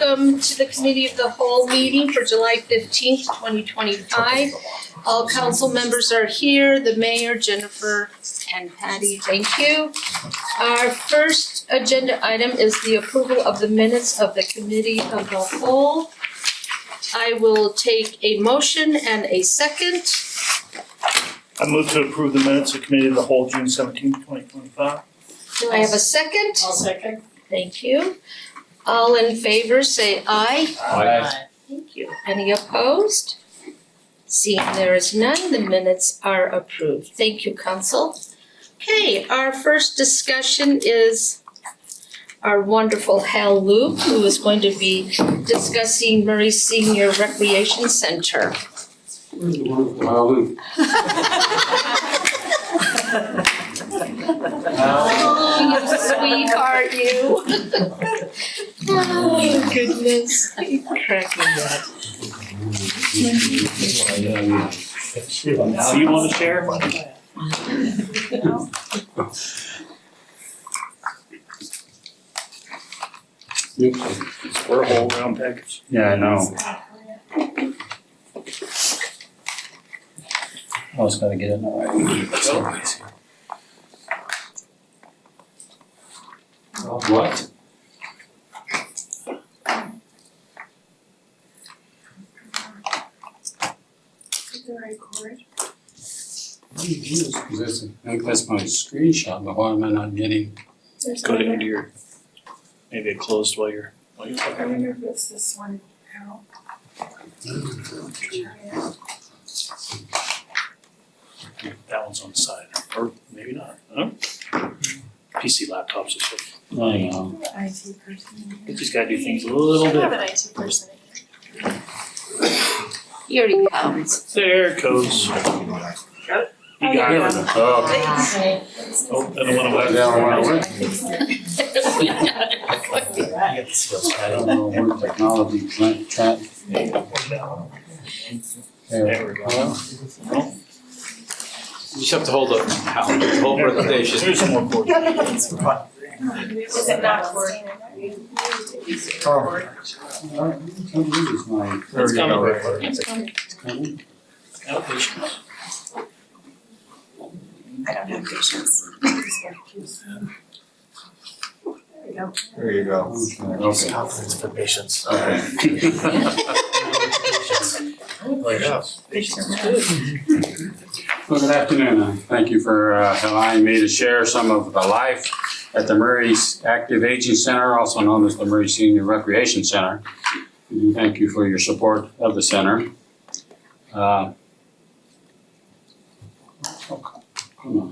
welcome to the Committee of the Whole meeting for July 15th, 2025. All council members are here, the mayor, Jennifer, and Patty, thank you. Our first agenda item is the approval of the minutes of the Committee of the Whole. I will take a motion and a second. I move to approve the minutes of Committee of the Whole, June 17th, 2025. Do I have a second? I'll second. Thank you. All in favor, say aye. Aye. Thank you. Any opposed? Seeing there is none, the minutes are approved. Thank you, council. Okay, our first discussion is our wonderful Hal Luke, who is going to be discussing Murray Senior Recreation Center. Oh, you sweetheart, you. Oh, goodness. You crack me up. Now you want to share? We're a whole round package. Yeah, I know. I was gonna get it now. What? I think that's my screenshot, but why am I not getting? Go to into your, maybe it closed while you're I talking. wonder if it's this one. How? That one's on the side, or maybe not, huh? PC laptops is what, I know. IT person. you just gotta do things a little I have an different. IT person. He already comes. There it goes. You got it. Oh. Oh, that one away. That one went I don't know where technology went, chat. There we go. You just have to hold the whole presentation. There's some more cords. Is it not working? It's coming. It's coming. Applications. I don't have patience. There you go. Okay. Confidence for patients. Well, good afternoon. Thank you for allowing me to share some of the life at the Murray's Active Aging Center, also known as the Murray Senior Recreation Center. And thank you for your support of the center. Oh, come on.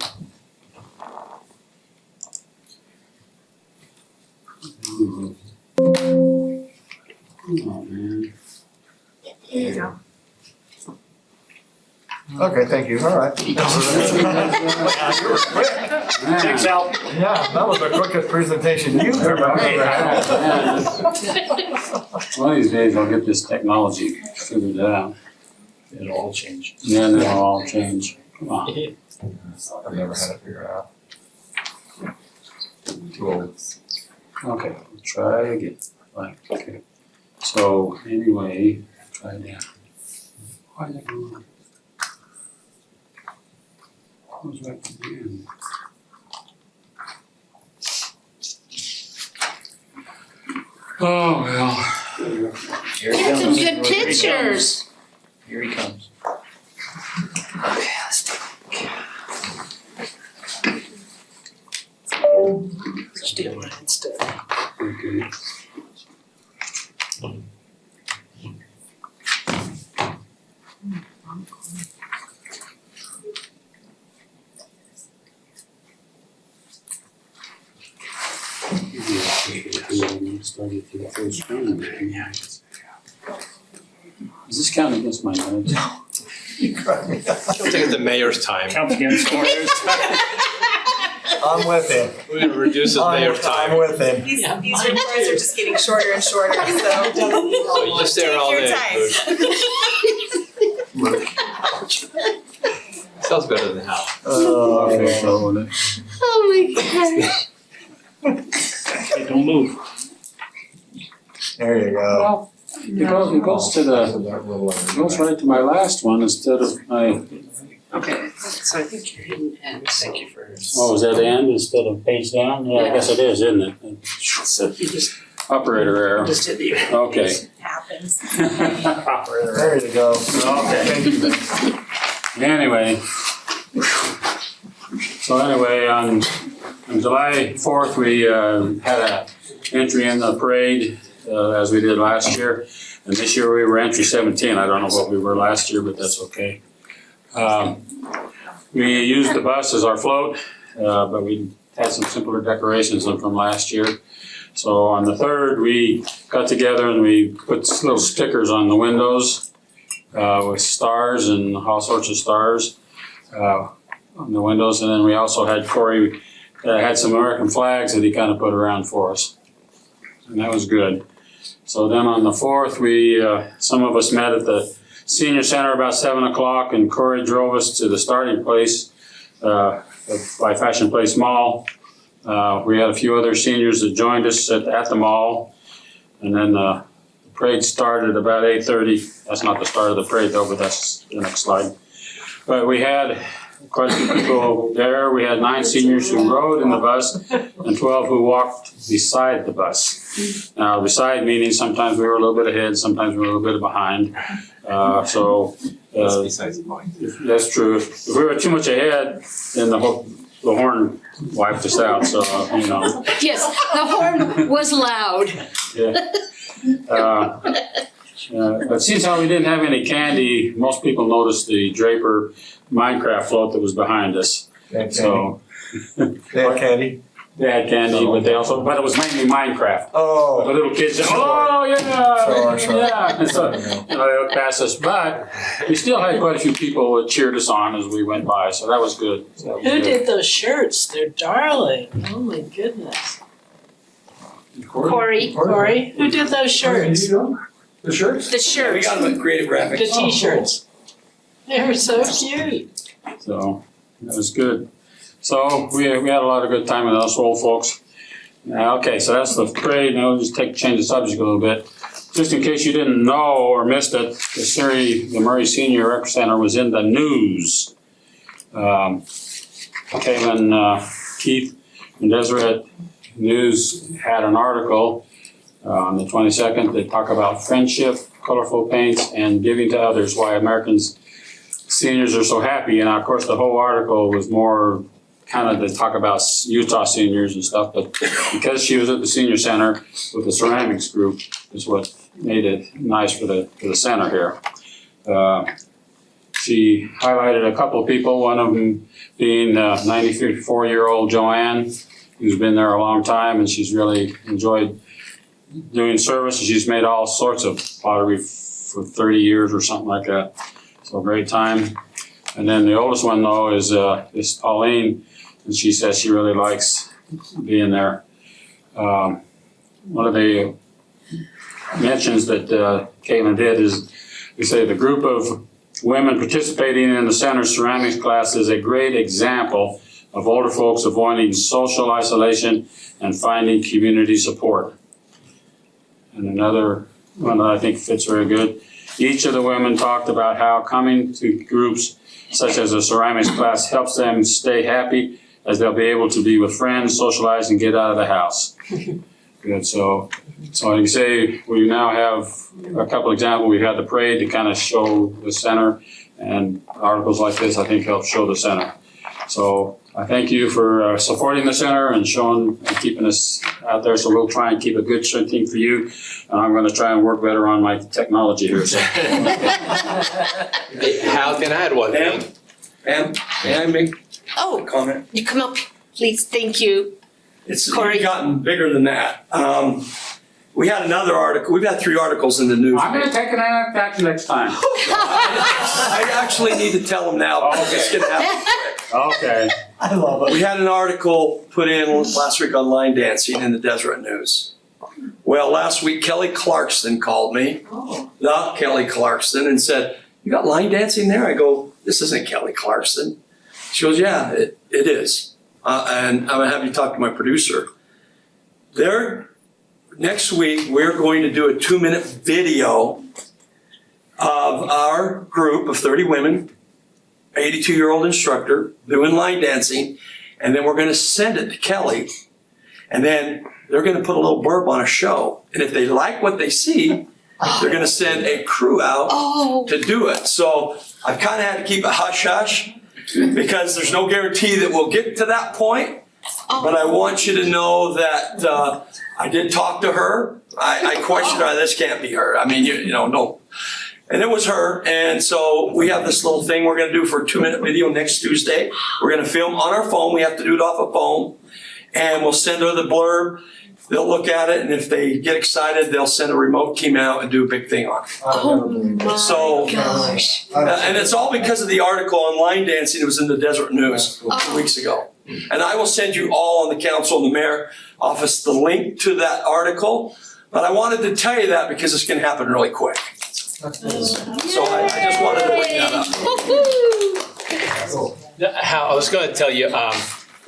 Oh, man. There you go. Okay, thank you, all right. Checks out. Yeah, that was the quickest presentation you've ever had. One of these days I'll get this technology figured out. It'll all change. Then it'll all change. Come on. I've never had it figured out. Too old. Okay, we'll try again. Right, okay. So anyway, try again. Why is it going on? Goes back to the end. Oh, well. Here he Get some comes. good Here he pictures. comes. Here he comes. Okay, let's take Steal mine instead. Okay. Started to the full screen. Is this counting against my notes? You cracked me up. Don't take it the mayor's time. Count again, sorry. I'm with him. We're gonna reduce the mayor's I'm time. with him. These reports are just getting shorter and shorter, so. So you just stay there all day. Sounds better than how. Okay, so Oh my gosh. Okay, don't move. There you go. Well, it goes to it goes right to my last one instead of my, Okay, so I think you're hitting end. Thank you for yours. oh, is that the end instead of page down? Yeah, I guess it is, isn't it? So if you just, Operator error. just hit the. Okay. It happens. Operator. There you go. Okay. Thank you. Anyway. So anyway, on July 4th, we had a entry in the parade as we did last year. And this year we were entry 17. I don't know what we were last year, but that's okay. We used the bus as our float, but we had some simpler decorations than from last year. So on the 3rd, we got together and we put little stickers on the windows with stars and all sorts of stars on the windows. And then we also had Corey had some American flags that he kind of put around for us. And that was good. So then on the 4th, we some of us met at the Senior Center about 7 o'clock, and Corey drove us to the starting place by Fashion Place Mall. We had a few other seniors that joined us at the mall, and then the parade started about 8:30. That's not the start of the parade though, but that's the next slide. But we had quite a few people there. We had 9 seniors who rode in the bus and 12 who walked beside the bus. Now, beside meaning sometimes we were a little bit ahead, sometimes we were a little bit behind. That's besides the point. That's true. If we were too much ahead, then the horn wiped us out, so, you know. Yes, the horn was loud. Yeah. But since how we didn't have any candy, most people noticed the Draper Minecraft float that was behind us. So They had candy? they had candy, but it was mainly Minecraft. The Oh. little kids just, oh yeah, Sure. yeah. And so, you know, they looked past us, but we still had quite a few people that cheered us on as we went by, so that was good. Who did those shirts? They're darling. Oh my goodness. Corey, Corey, who did those shirts? The shirts? the shirt. them at Creative Graphics. The t-shirts. They were so cute. So that was good. So we had a lot of good time with us old folks. Okay, so that's the parade. Now we'll just change the subject a little bit. Just in case you didn't know or missed it, the Murray Senior Rec Center was in the news. Caitlin, Keith, and Deseret News had an article on the 22nd. They talk about friendship, colorful paints, and giving to others, why Americans seniors are so happy. And of course, the whole article was more kind of to talk about Utah seniors and stuff, but because she was at the senior center with the ceramics group is what made it nice for the center here. She highlighted a couple of people, one of them being 94-year-old Joanne, who's been there a long time, and she's really enjoyed doing service. She's made all sorts of pottery for 30 years or something like that. So great time. And then the oldest one though is Pauline, and she says she really likes being there. One of the mentions that Caitlin did is we say the group of women participating in the center's ceramics class is a great example of older folks avoiding social isolation and finding community support. And another one that I think fits very good. Each of the women talked about how coming to groups such as a ceramics class helps them stay happy as they'll be able to be with friends, socialize, and get out of the house. Good, so like you say, we now have a couple examples. We had the parade to kind of show the center, and articles like this I think help show the center. So I thank you for supporting the center and showing and keeping us out there. So we'll try and keep a good thing for you. And I'm going to try and work better on my technology here. So. Hal, can I add one thing? Pam, may I make Oh, a comment? you come up, please. Thank you. It's Corey. gotten bigger than that. We had another article, we've had 3 articles in the news. I'm going to take it back next time. I actually need to tell them now, because it's gonna happen quick. Okay. I love it. We had an article put in last week on line dancing in the Deseret News. Well, last week Kelly Clarkson called me, the Kelly Clarkson, and said, "You got line dancing there?" I go, "This isn't Kelly Clarkson." She goes, "Yeah, it is." And I'm gonna have you talk to my producer. They're next week, we're going to do a 2-minute video of our group of 30 women, 82-year-old instructor doing line dancing, and then we're going to send it to Kelly, and then they're going to put a little blurb on a show. And if they like what they see, they're going to send a crew out Oh, to do it. So I've kind of had to keep it hush-hush because there's no guarantee that we'll get to that point. But I want you to know that I did talk to her. I questioned her. This can't be her. I mean, you know, no. And it was her. And so we have this little thing we're going to do for a 2-minute video next Tuesday. We're going to film on our phone. We have to do it off a phone. And we'll send her the blurb. They'll look at it. And if they get excited, they'll send a remote team out and do a big thing on it. oh my So- gosh. And it's all because of the article on line dancing. It was in the Deseret News Oh. 2 weeks ago. And I will send you all on the council and the mayor office the link to that article. But I wanted to tell you that because it's going to happen really quick. So I just wanted to bring that up. Woo-hoo. How, I was gonna tell you,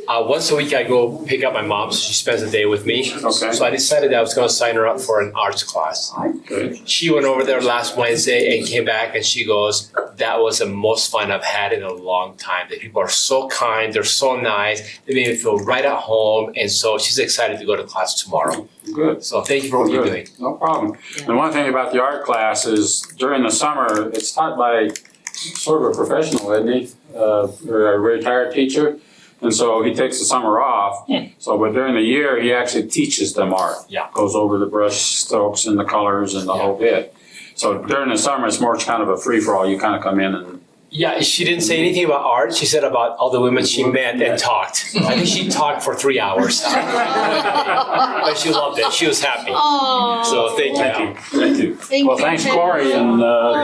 once a week I go pick up my mom, so she spends the day with me. Okay. So I decided I was gonna sign her up for an arts class. Good. She went over there last Wednesday and came back and she goes, that was the most fun I've had in a long time. The people are so kind, they're so nice, they made me feel right at home, and so she's excited to go to class tomorrow. Good. So thank you for what you're Good. doing. No problem. And one thing about the art class is during the summer, it's taught by sort of a professional, isn't he? Or a retired teacher. And so he takes the summer off. So, but during the year, he actually teaches them art. Yeah. Goes over the brush strokes and the colors and the whole bit. So during the summer, it's more kind of a free-for-all. You kind of come in and Yeah, she didn't say anything about art. She said about all the women she met and talked. I think she talked for 3 hours. But she loved it. She was happy. Oh. So thank you. Thank you. Thank Well, you, thanks, Ken. Corey, and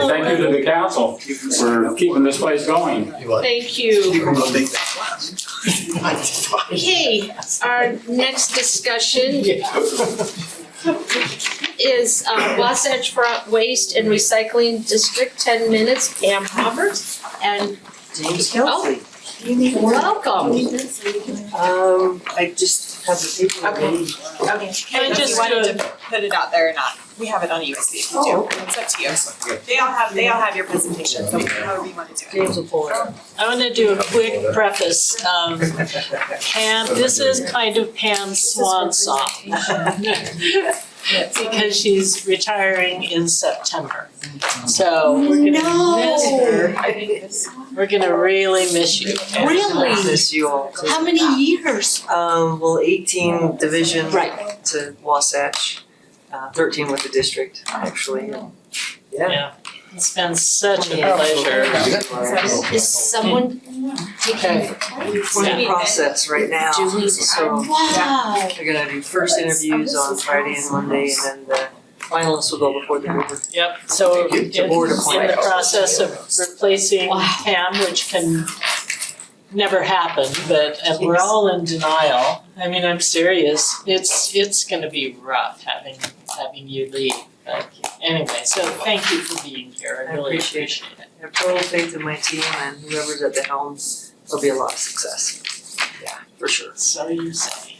thank you to the council for keeping this place going. Thank you. Okay, our next discussion is Wasatch Front Waste and Recycling District, 10 minutes, Pam Roberts, and James Kelsey. Welcome. I just have the paper ready. Okay, and if you wanted to put it out there or not, we have it on USB if you do, it's up to you. They all have your presentation, so however you wanna do it. James will pull it up. I want to do a quick preface. Pam, this is kind of Pam's swan song. Because she's retiring in September. So we're gonna miss her. We're gonna really miss you. Really? Miss you all. How many years? Well, 18 division Right. to Wasatch, 13 with the district, actually. Yeah. It's been such a pleasure. Is someone taking? We're in the process right now. So Wow. we're gonna do first interviews on Friday and Monday, and then the finalists will go before the board. Yep, so Get to board in the appointment. process of replacing Wow. Pam, which can never happen, but and we're all in denial. I mean, I'm serious. It's gonna be rough having you leave. But anyway, so thank you for being here. I I really appreciate appreciate it. I have total faith in my team, and whoever's at the helm, there'll be a lot of success. Yeah, for sure. So you say.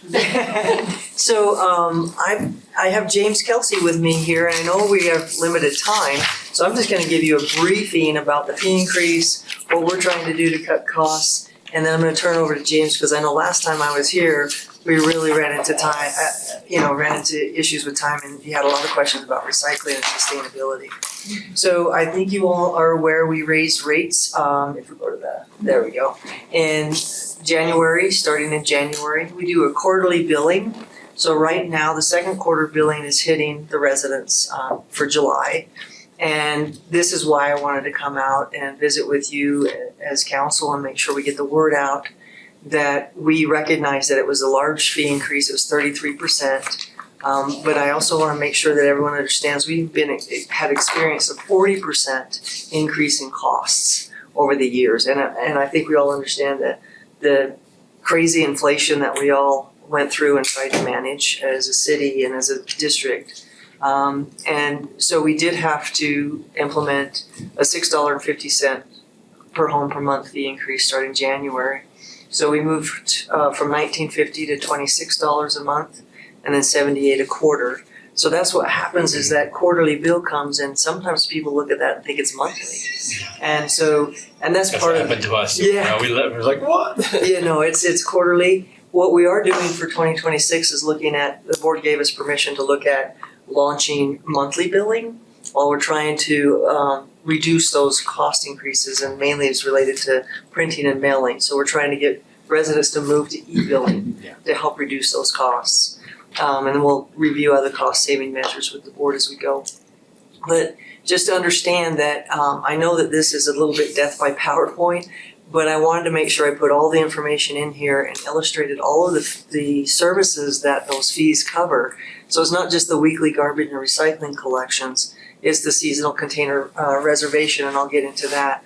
So I have James Kelsey with me here, and I know we have limited time, so I'm just gonna give you a briefing about the fee increase, what we're trying to do to cut costs, and then I'm gonna turn over to James, because I know last time I was here, we really ran into issues with time, and he had a lot of questions about recycling and sustainability. So I think you all are aware we raised rates, if we go to there we go. In January, starting in January, we do a quarterly billing. So right now, the second quarter billing is hitting the residents for July. And this is why I wanted to come out and visit with you as council and make sure we get the word out that we recognize that it was a large fee increase, it was 33%. But I also want to make sure that everyone understands we've had experienced a 40% increase in costs over the years. And I think we all understand that the crazy inflation that we all went through and tried to manage as a city and as a district. And so we did have to implement a $6.50 per home per month fee increase starting January. So we moved from $19.50 to $26 a month, and then $78 a quarter. So that's what happens is that quarterly bill comes and sometimes people look at that and think it's monthly. And so, and that's That's part what of, happened to us. Yeah. We're like, what? it's quarterly. What we are doing for 2026 is looking at, the board gave us permission to look at launching monthly billing while we're trying to reduce those cost increases, and mainly it's related to printing and mailing. So we're trying to get residents to move to e-billing to help reduce those costs. And then we'll review other cost saving measures with the board as we go. But just to understand that, I know that this is a little bit death by PowerPoint, but I wanted to make sure I put all the information in here and illustrated all of the services that those fees cover. So it's not just the weekly garbage and recycling collections, it's the seasonal container reservation, and I'll get into that.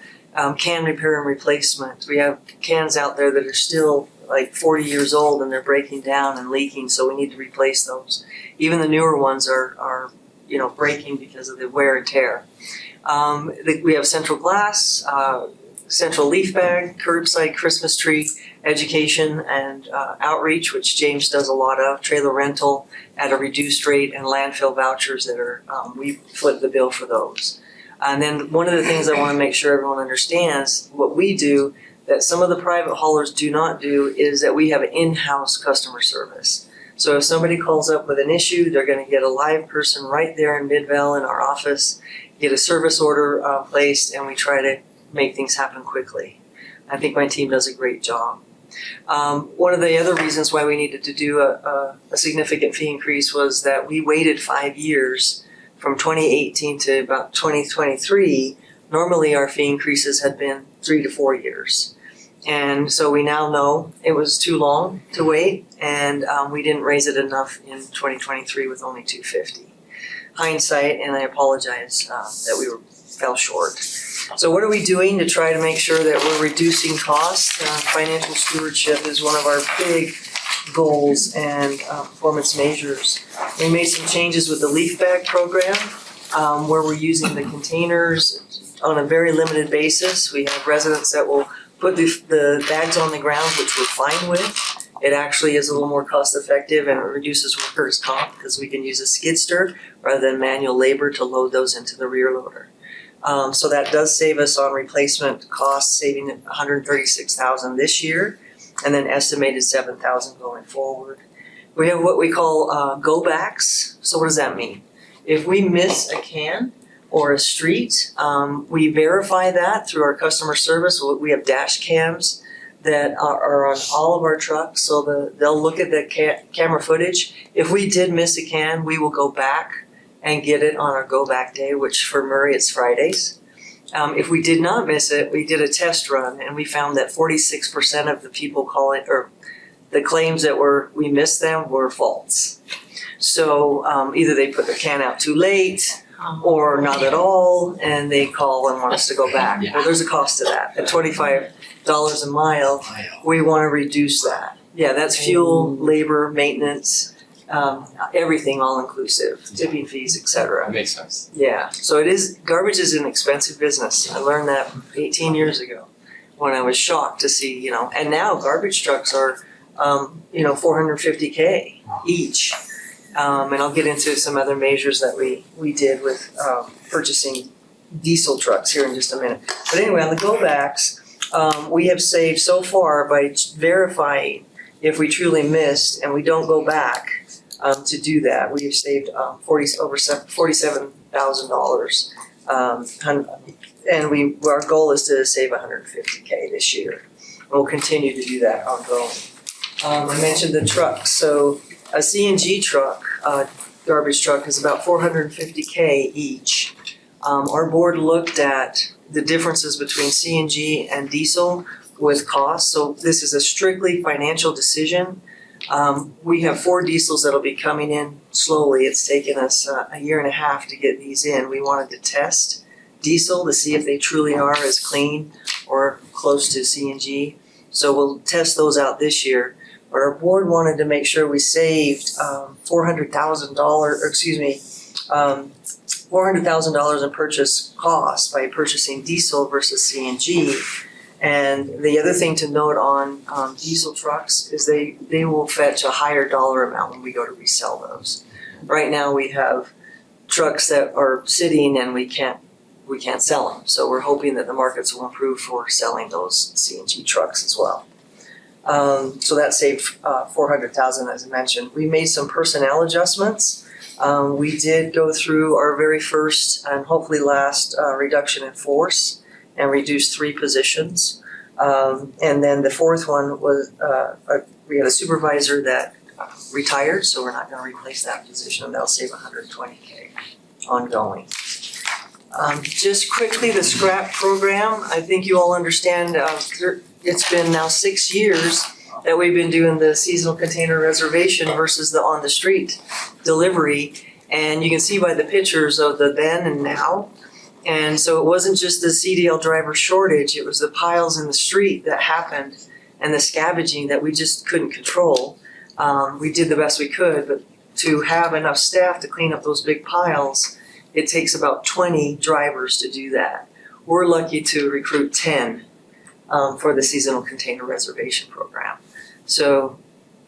Can repair and replacement. We have cans out there that are still like 40 years old and they're breaking down and leaking, so we need to replace those. Even the newer ones are breaking because of the wear and tear. We have central glass, central leaf bag, curbside Christmas tree, education and outreach, which James does a lot of, trailer rental at a reduced rate, and landfill vouchers that are, we flip the bill for those. And then one of the things I want to make sure everyone understands, what we do that some of the private haulers do not do is that we have in-house customer service. So if somebody calls up with an issue, they're going to get a live person right there in Midvale in our office, get a service order placed, and we try to make things happen quickly. I think my team does a great job. One of the other reasons why we needed to do a significant fee increase was that we waited 5 years from 2018 to about 2023. Normally our fee increases had been 3 to 4 years. And so we now know it was too long to wait, and we didn't raise it enough in 2023 with only $250. Hindsight, and I apologize that we fell short. So what are we doing to try to make sure that we're reducing costs? Financial stewardship is one of our big goals and performance measures. We made some changes with the leaf bag program, where we're using the containers on a very limited basis. We have residents that will put the bags on the ground, which we're fine with. It actually is a little more cost effective and it reduces workers' comp because we can use a skid steer rather than manual labor to load those into the rear loader. So that does save us on replacement costs, saving $136,000 this year, and then estimated $7,000 going forward. We have what we call go backs. So what does that mean? If we miss a can or a street, we verify that through our customer service. We have dash cams that are on all of our trucks, so they'll look at the camera footage. If we did miss a can, we will go back and get it on our go back day, which for Murray it's Fridays. If we did not miss it, we did a test run and we found that 46% of the people calling, or the claims that we missed them were false. So either they put their can out too late or not at all, and they call and want us to go back. Well, there's a cost to that. At $25 a mile, we want to reduce that. Yeah, that's fuel, labor, maintenance, everything all inclusive, tipping fees, et cetera. That makes sense. Yeah, so garbage is an expensive business. I learned that 18 years ago when I was shocked to see, and now garbage trucks are, $450K each. And I'll get into some other measures that we did with purchasing diesel trucks here in just a minute. But anyway, on the go backs, we have saved so far by verifying if we truly missed and we don't go back to do that. We have saved over $47,000. And our goal is to save $150K this year. And we'll continue to do that ongoing. I mentioned the trucks. So a CNG truck, garbage truck, is about $450K each. Our board looked at the differences between CNG and diesel with cost. So this is a strictly financial decision. We have 4 diesels that'll be coming in slowly. It's taken us a year and a half to get these in. We wanted to test diesel to see if they truly are as clean or close to CNG. So we'll test those out this year. But our board wanted to make sure we saved $400,000 in purchase costs by purchasing diesel versus CNG. And the other thing to note on diesel trucks is they will fetch a higher dollar amount when we go to resell those. right now we have trucks that are sitting and we can't sell them. So we're hoping that the markets will improve for selling those CNG trucks as well. So that saved $400,000, as I mentioned. We made some personnel adjustments. We did go through our very first and hopefully last reduction in force and reduced 3 positions. And then the fourth one was we had a supervisor that retired, so we're not going to replace that position. That'll save $120K ongoing. Just quickly, the scrap program. I think you all understand. It's been now 6 years that we've been doing the seasonal container reservation versus the on the street delivery, and you can see by the pictures of the then and now. And so it wasn't just the CDL driver shortage, it was the piles in the street that happened and the scavenging that we just couldn't control. We did the best we could, but to have enough staff to clean up those big piles, it takes about 20 drivers to do that. We're lucky to recruit 10 for the seasonal container reservation program. So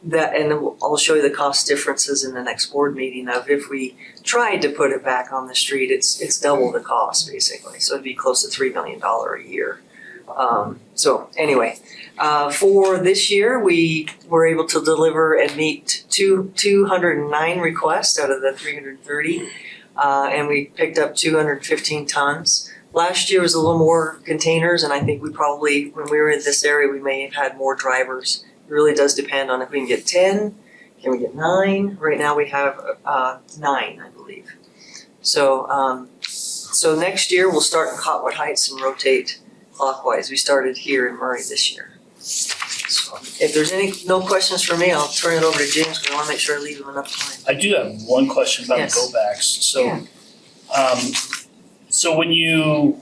that, and I'll show you the cost differences in the next board meeting of if we tried to put it back on the street, it's double the cost basically. So it'd be close to $3 million a year. So anyway, for this year, we were able to deliver and meet 209 requests out of the 330, and we picked up 215 tons. Last year was a little more containers, and I think we probably, when we were in this area, we may have had more drivers. It really does depend on if we can get 10, can we get 9? Right now we have 9, I believe. So, so next year we'll start in Cotwood Heights and rotate clockwise. We started here in Murray this year. So if there's no questions for me, I'll turn it over to James because I want to make sure I leave him enough time. I do have one question about Yes. the go-backs. So, Yeah. So when you're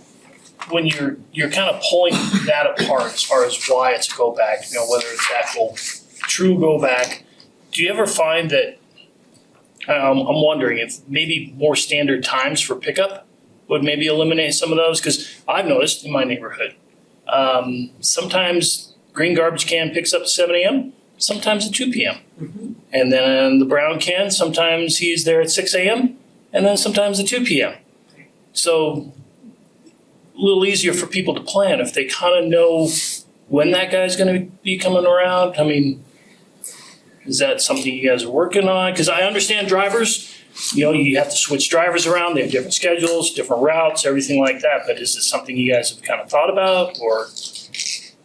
kind of pulling that apart as far as why it's a go-back, you know, whether it's actual true go-back, do you ever find that, I'm wondering if maybe more standard times for pickup would maybe eliminate some of those? Because I've noticed in my neighborhood, sometimes green garbage can picks up at 7 a.m., sometimes at 2 p.m. Mhm. And then the brown can, sometimes he's there at 6 a.m. and then sometimes at 2 p.m. So a little easier for people to plan if they kind of know when that guy's going to be coming around. I mean, is that something you guys are working on? Because I understand drivers, you know, you have to switch drivers around. They have different schedules, different routes, everything like that. But is it something you guys have kind of thought about, or?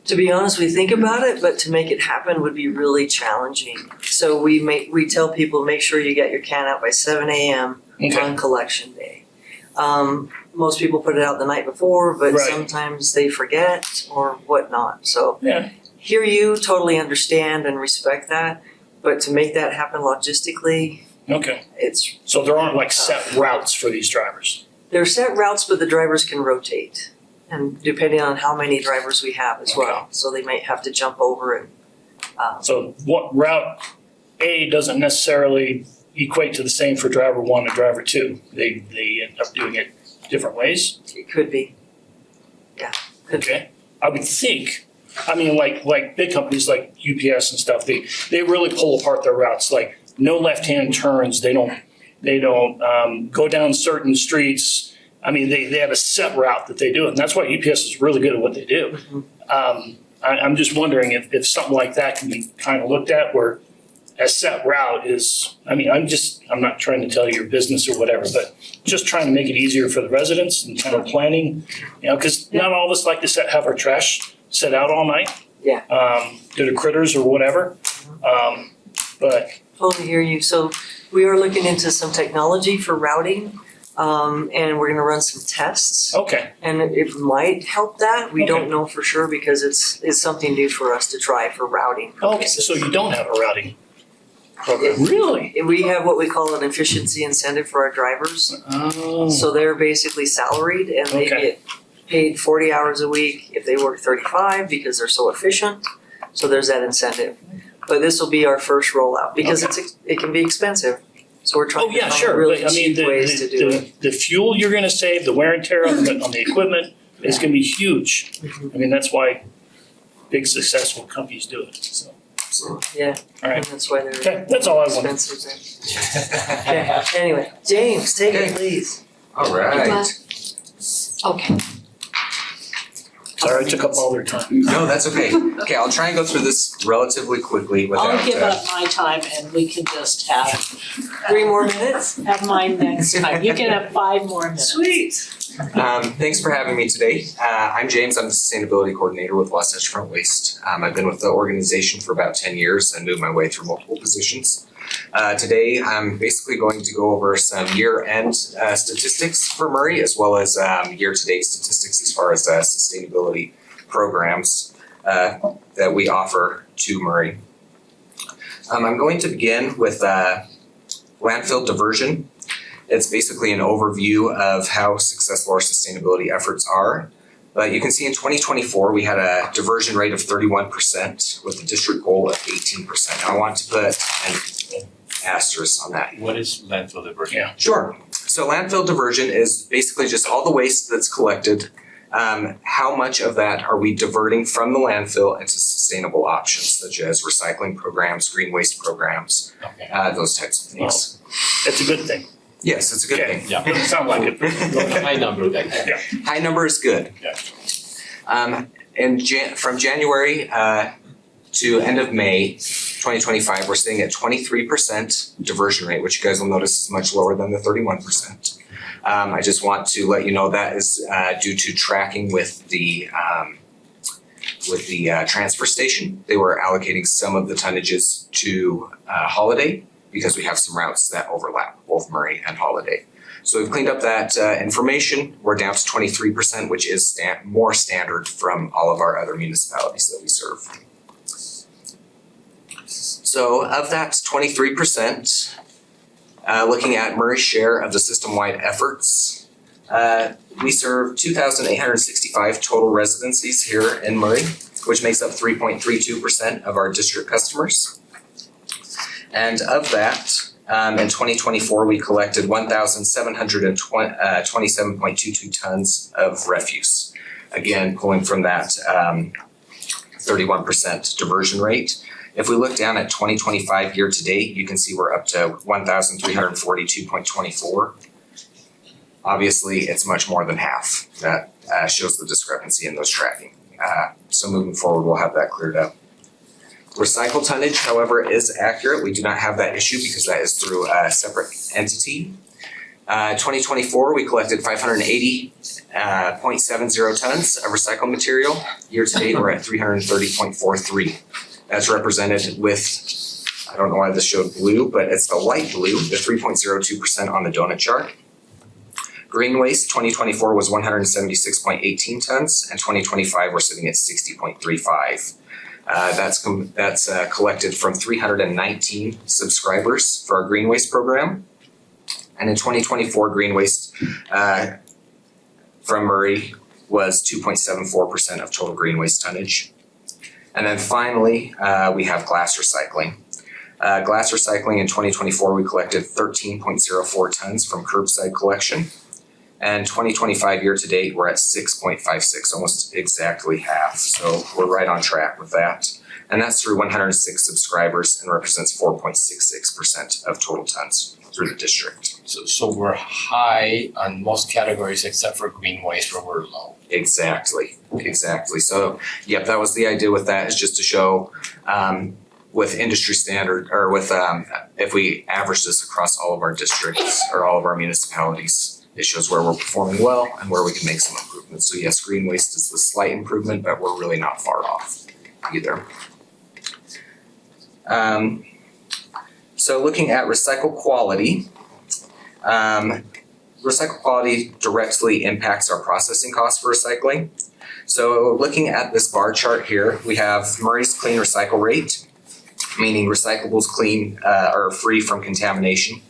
To be honest, we think about it, but to make it happen would be really challenging. So we tell people, make sure you get your can out by 7 a.m. Okay. on collection day. Most people put it out the night before, but Right. sometimes they forget or whatnot. So Yeah. hear you, totally understand and respect that. But to make that happen logistically, Okay. it's, So there aren't like set routes for these drivers? they're set routes, but the drivers can rotate. And depending on how many drivers we have as well. So they might have to jump over and, So what route A doesn't necessarily equate to the same for driver 1 and driver 2. They end up doing it different ways? it could be. Yeah, could be. Okay. I would think, I mean, like big companies like UPS and stuff, they really pull apart their routes, like no left-hand turns, they don't go down certain streets. I mean, they have a set route that they do, and that's why UPS is really good at what they do. Mhm. I'm just wondering if something like that can be kind of looked at where a set route is, I mean, I'm not trying to tell you your business or whatever, but just trying to make it easier for the residents and kind of planning, you know, because not all of us like to have our trash set out all night. Yeah. Due to critters or whatever. But Totally hear you. So we are looking into some technology for routing, and we're gonna run some tests. okay, And it might help that. We don't Okay. know for sure because it's something new for us to try for routing okay, purposes. so you don't have a routing program? Really? We have what we call an efficiency incentive for our drivers. Oh. So they're basically salaried and they Okay. get paid 40 hours a week if they work 35 because they're so efficient. So there's that incentive. But this will be our first rollout because it can be expensive. So we're Oh, trying to yeah, find sure, really but I mean, cheap ways to do it. the fuel you're gonna save, the wear and tear on the equipment is gonna be huge. I mean, that's why big successful companies do it, so. Yeah, All right. and that's why they're Okay, that's all I wanted. expensive. Okay, anyway, James, take it please. All right. Okay. Sorry I took up all their time. No, that's okay. Okay, I'll try and go through this relatively quickly without. I'll give up my time and we can just have 3 more minutes? mine next time. You can have 5 more minutes. Sweet. Thanks for having me today. I'm James. I'm the sustainability coordinator with Wasatch Front Waste. I've been with the organization for about 10 years and moved my way through multiple positions. Today, I'm basically going to go over some year-end statistics for Murray, as well as year-to-date statistics as far as sustainability programs that we offer to Murray. I'm going to begin with landfill diversion. It's basically an overview of how successful our sustainability efforts are. But you can see in 2024, we had a diversion rate of 31% with a district goal of 18%. Now, I want to put an asterisk on that. What is landfill diversion? Yeah. Sure. So landfill diversion is basically just all the waste that's collected. How much of that are we diverting from the landfill into sustainable options, such as recycling programs, green waste programs, Okay. those types of things. That's a good thing. Yes, it's a good Okay. thing. Yeah. Doesn't sound like it. High number back there. High number is good. Yeah. From January to end of May 2025, we're sitting at 23% diversion rate, which you guys will notice is much lower than the 31%. I just want to let you know that is due to tracking with the transfer station. They were allocating some of the tonnages to Holiday because we have some routes that overlap, both Murray and Holiday. So we've cleaned up that information. We're down to 23%, which is more standard from all of our other municipalities that we serve. So of that 23%, looking at Murray's share of the system-wide efforts, we serve 2,865 total residencies here in Murray, which makes up 3.32% of our district customers. And of that, in 2024, we collected 1,727.22 tons of refuse. Again, pulling from that 31% diversion rate. If we look down at 2025 year to date, you can see we're up to 1,342.24. Obviously, it's much more than half. That shows the discrepancy in those tracking. So moving forward, we'll have that cleared up. Recycle tonnage, however, is accurate. We do not have that issue because that is through a separate entity. 2024, we collected 580.70 tons of recycled material. Year to date, we're at 330.43. That's represented with, I don't know why this showed blue, but it's the light blue, the 3.02% on the donut chart. Green waste, 2024 was 176.18 tons, and 2025 we're sitting at 60.35. That's collected from 319 subscribers for our green waste program. And in 2024, green waste from Murray was 2.74% of total green waste tonnage. And then finally, we have glass recycling. Glass recycling in 2024, we collected 13.04 tons from curbside collection. And 2025 year to date, we're at 6.56, almost exactly half. So we're right on track with that. And that's through 106 subscribers and represents 4.66% of total tons through the district. So we're high on most categories except for green waste where we're low. Exactly. So, yep, that was the idea with that, is just to show with industry standard, or with if we average this across all of our districts or all of our municipalities, it shows where we're performing well and where we can make some improvements. So yes, green waste is the slight improvement, but we're really not far off either. So looking at recycle quality, recycle quality directly impacts our processing costs for recycling. So looking at this bar chart here, we have Murray's clean recycle rate, meaning recyclables clean or free from contamination.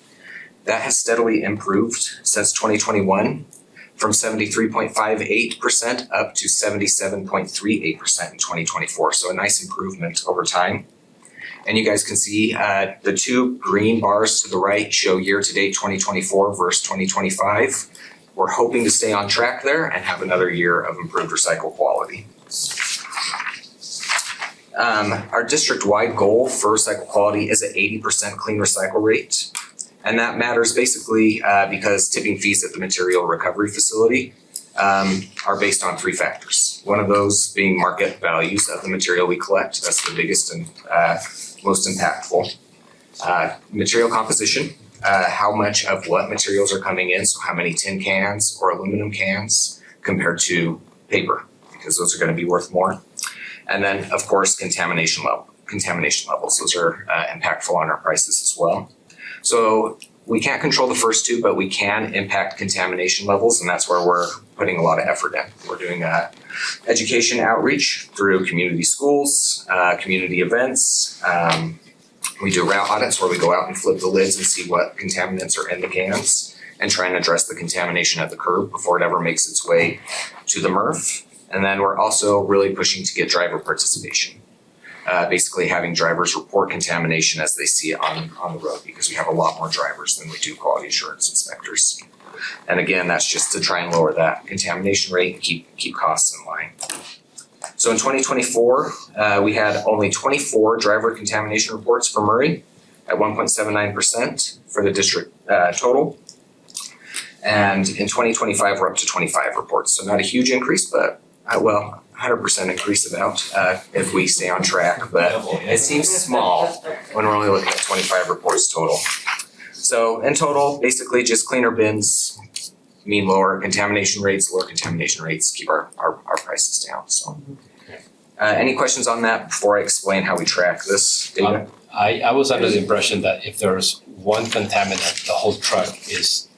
That has steadily improved since 2021, from 73.58% up to 77.38% in 2024. So a nice improvement over time. And you guys can see the two green bars to the right show year-to-date 2024 versus 2025. We're hoping to stay on track there and have another year of improved recycle quality. Our district-wide goal for recycle quality is an 80% clean recycle rate. And that matters basically because tipping fees at the material recovery facility are based on 3 factors. One of those being market values of the material we collect. That's the biggest and most impactful. Material composition, how much of what materials are coming in, so how many tin cans or aluminum cans compared to paper, because those are going to be worth more. And then, of course, contamination levels. Those are impactful on our prices as well. So we can't control the first 2, but we can impact contamination levels, and that's where we're putting a lot of effort in. We're doing education outreach through community schools, community events. We do route audits where we go out and flip the lids and see what contaminants are in the cans and try and address the contamination at the curb before it ever makes its way to the MRF. And then we're also really pushing to get driver participation. Basically having drivers report contamination as they see it on the road, because we have a lot more drivers than we do quality assurance inspectors. And again, that's just to try and lower that contamination rate and keep costs in line. So in 2024, we had only 24 driver contamination reports for Murray at 1.79% for the district total. And in 2025, we're up to 25 reports. So not a huge increase, but 100% increase about if we stay on track. But it seems small when we're only looking at 25 reports total. So in total, basically just cleaner bins mean lower contamination rates. Lower contamination rates keep our prices down. So any questions on that before I explain how we track this data? I was under the impression that if there's one contaminant, the whole truck is.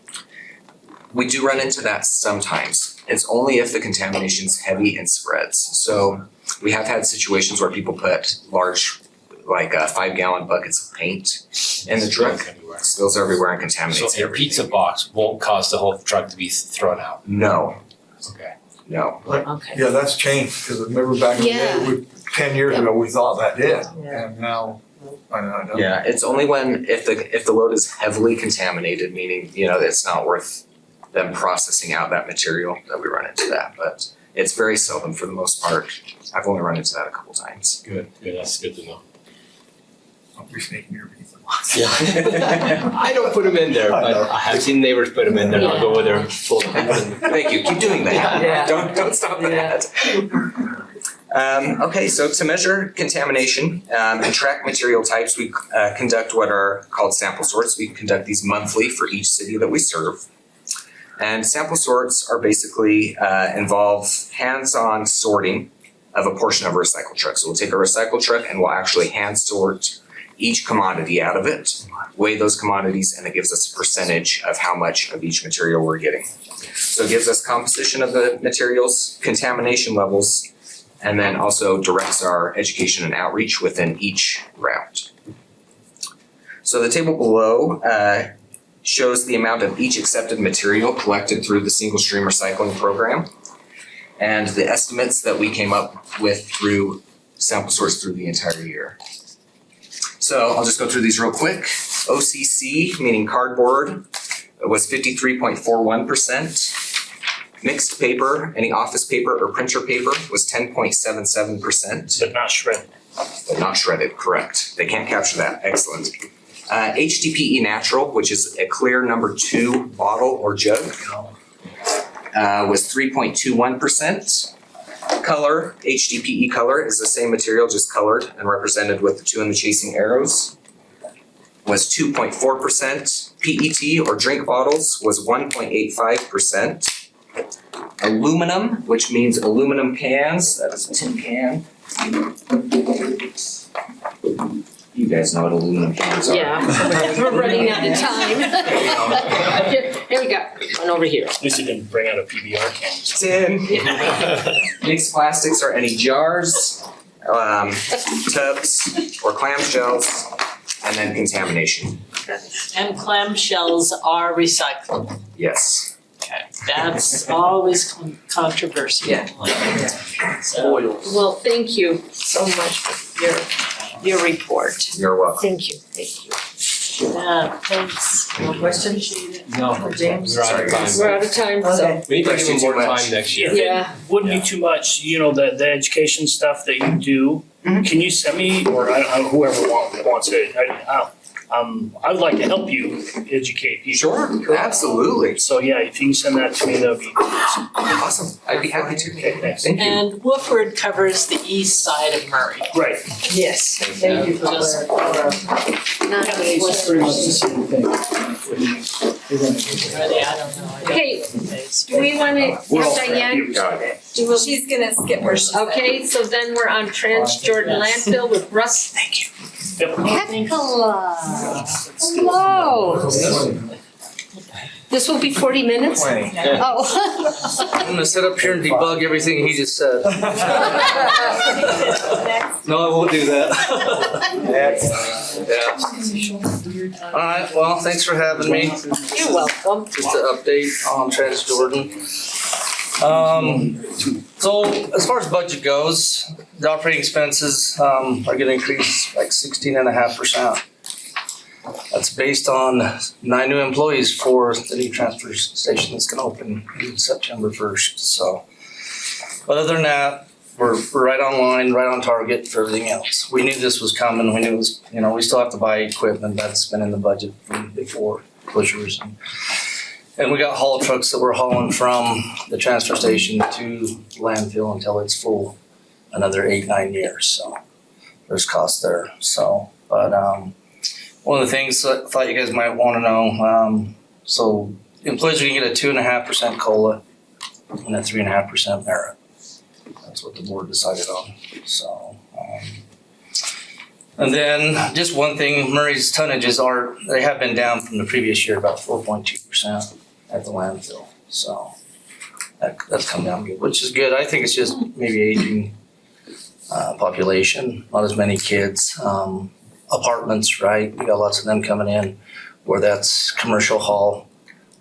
We do run into that sometimes. It's only if the contamination's heavy and spreads. So we have had situations where people put large, like 5-gallon buckets of paint in the truck. Spills everywhere and contaminates So a everything. pizza box won't cause the whole truck to be thrown out. No, Okay. no. Okay. Yeah, that's changed, because remember back in the day, 10 years ago, we thought that did, and now, I don't know. Yeah, it's only when, if the load is heavily contaminated, meaning, it's not worth them processing out that material, that we run into that. But it's very seldom for the most part. I've only run into that a couple times. Good. That's good to know. Don't be sneaking your pizza. Yeah. I don't put them in there, but I have seen neighbors put them in there. I'll go with their full. Thank you, keep doing that. Yeah. Don't stop that. Okay, so to measure contamination and track material types, we conduct what are called sample sorts. We conduct these monthly for each city that we serve. And sample sorts are basically involve hands-on sorting of a portion of a recycle truck. So we'll take a recycle truck and we'll actually hand sort each commodity out of it, weigh those commodities, and it gives us a percentage of how much of each material we're getting. So it gives us composition of the materials, contamination levels, and then also directs our education and outreach within each route. So the table below shows the amount of each accepted material collected through the single stream recycling program and the estimates that we came up with through sample sorts through the entire year. So I'll just go through these real quick. OCC, meaning cardboard, was 53.41%. Mixed paper, any office paper or printer paper, was 10.77%. But not shredded. But not shredded, correct. They can't capture that, excellent. HDPE natural, which is a clear number 2 bottle or jug, was 3.21%. Color, HDPE color is the same material, just colored and represented with the 2 and the chasing arrows, was 2.4%. PET or drink bottles was 1.85%. Aluminum, which means aluminum cans, that is a tin can. You guys know what aluminum cans are. Yeah, we're running out of time. Here we go, one over here. At least you didn't bring out a PBR can. Tin. Mixed plastics are any jars, tubs, or clamshells, and then contamination. And clamshells are recyclable. Yes. Okay, that's always controversial. Yeah. So, Well, thank you so much for your report. You're welcome. Thank you. yeah, thanks. No questions? No, James? we're out of time. We're out of time, so. Okay. We need to give Question them more too much. time next year. Yeah. Wouldn't be too much, the education stuff that you do, Can you send me, or whoever wants it, I would like to help you educate people. Sure, absolutely. So yeah, if you can send that to me, that would be Awesome. I'd be happy to. okay, thanks. Thank you. And Wolford covers the east side of Murray. Right. Yes, thank you for Just clarifying. Nice. Pretty much the same thing. Really, I don't know. I don't Okay, know the base, Do we wanna have Well, Diane? She's gonna skip where she's. Okay, so then we're on Trans Jordan landfill with Russ. Thank you. Heckala. Hello. This will be 40 minutes? 20. Oh. I'm gonna sit up here and debug everything he just said. No, I won't do that. Yeah. All right, well, thanks for having me. You're welcome. Just an update on Trans Jordan. So as far as budget goes, the operating expenses are gonna increase like 16.5%. That's based on 9 new employees for the new transfer station that's gonna open in September 1st, so. But other than that, we're right on line, right on target for everything else. We knew this was coming, we knew it was, we still have to buy equipment, that's been in the budget from before, pushers and we got haul trucks that we're hauling from the transfer station to landfill until it's full, another 8-9 years, so there's cost there, so, but, one of the things I thought you guys might wanna know, so employees are gonna get a 2.5% COLA and a 3.5% merit. That's what the board decided on, so. And then just one thing, Murray's tonnages they have been down from the previous year, about 4.2% at the landfill, so that's come down good, which is good. I think it's just maybe aging population, not as many kids. Apartments, right? We got lots of them coming in where that's commercial haul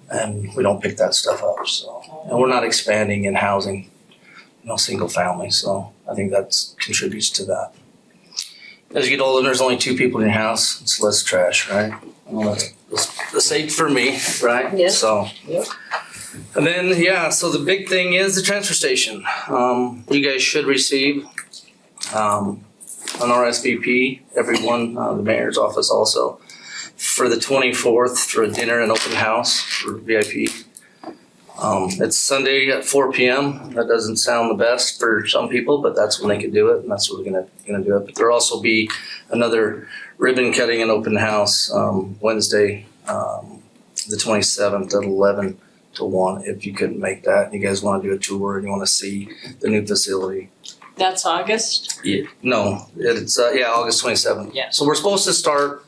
and we don't pick that stuff up, so. And we're not expanding in housing, single family, so I think that contributes to that. As you get older, there's only 2 people in your house, it's less trash, right? Well, that's safe for me, right? Yeah. So. Yep. And then, so the big thing is the transfer station. You guys should receive, an RSVP, everyone, the mayor's office also, for the 24th for a dinner and open house for VIP. It's Sunday at 4 p.m. That doesn't sound the best for some people, but that's when they can do it, and that's when we're gonna do it. But there'll also be another ribbon cutting and open house Wednesday, the 27th at 11 to 1. If you couldn't make that, and you guys want to do a tour and you want to see the new facility. That's August? Yeah, no, it's August 27th. Yeah. So we're supposed to start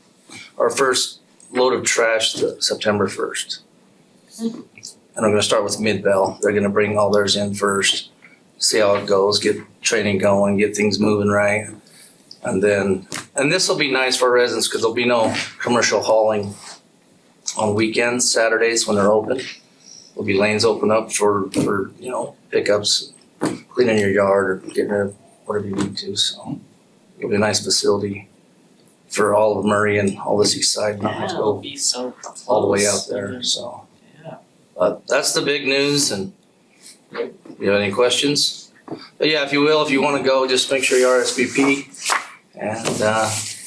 our first load of trash September 1st. And I'm gonna start with Mid-Bell. They're gonna bring all theirs in first, see how it goes, get training going, get things moving right. And this will be nice for our residents because there'll be no commercial hauling on weekends, Saturdays when they're open. There'll be lanes open up for pickups, cleaning your yard or getting rid of whatever you need to, so it'll be a nice facility for all of Murray and all this east side, not have to It'll go be so close. all the way out there, so. Yeah. But that's the big news, and you have any questions? But yeah, if you wanna go, just make sure you RSVP, and,